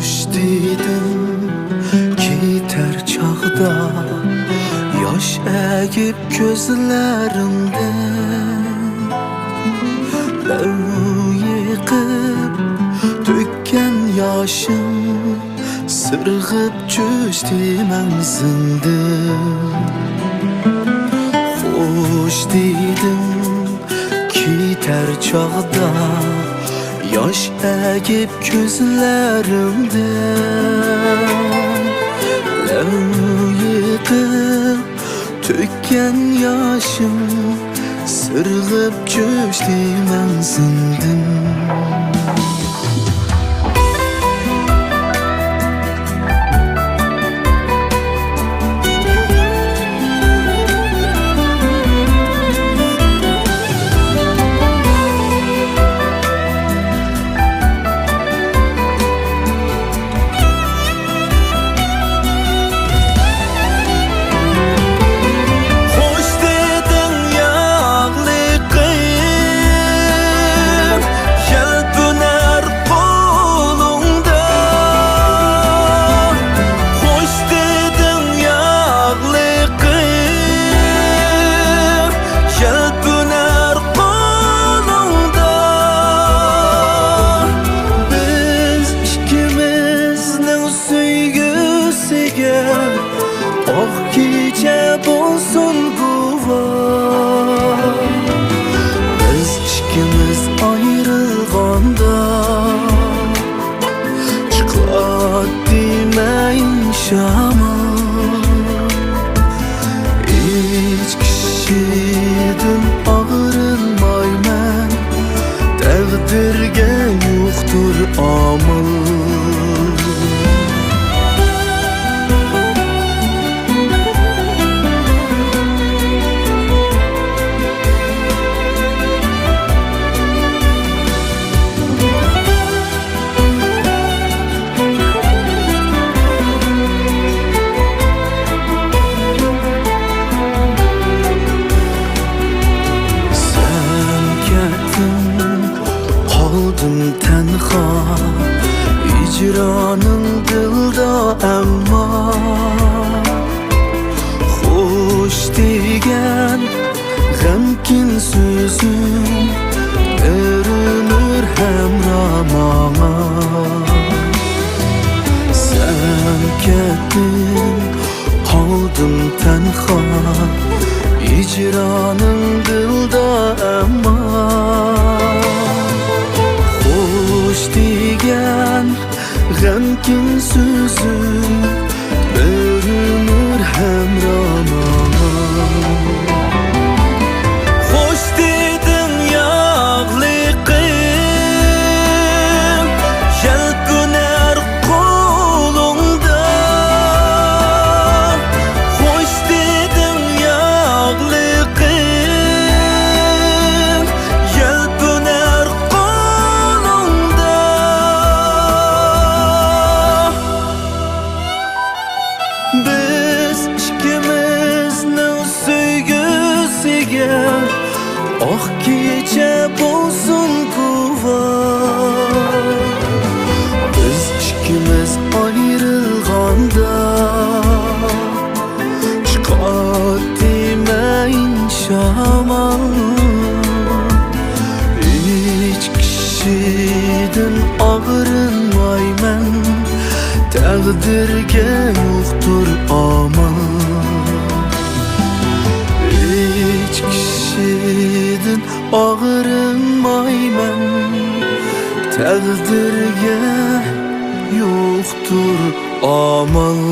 Hoş dedim keter çağda, yaş egip gözlerimde, yıkıp dökken yaşım sırgıp çöştü menzildim. Hoş dedim keter çağda, yaş egip gözlerimde, yıkıp tökken yaşım sırgıp çöştü menzildim. Oh gece bulsun guvar, biz ikimiz ayrılganda, çıklat demeyin şama. Hiç kişiden ağrılmayman, takdirge yoktur amal. Kaldım tenha, icranın dilda emma. Hoş degen g'amkin sözüm görünür hemramama. Sen kettin, kaldım tenha, icranın dilda emma. Hoş degan g'amkin sözüm görünür hemrama. Hoş dedin yağlı kız, yelpüner kolunda. Hoş dedin yağlı kız, yelpüner kolunda. Biz ikimizning sevgisiga oh kecha bo'lsin guvoh. Biz ikkimiz ayrılganda, chiqar demeyin shamol. Hiç kişiden ağrılmayman, takdirge yoktur amal. Hiç kişiden ağrılmayman, takdirge yoktur amal.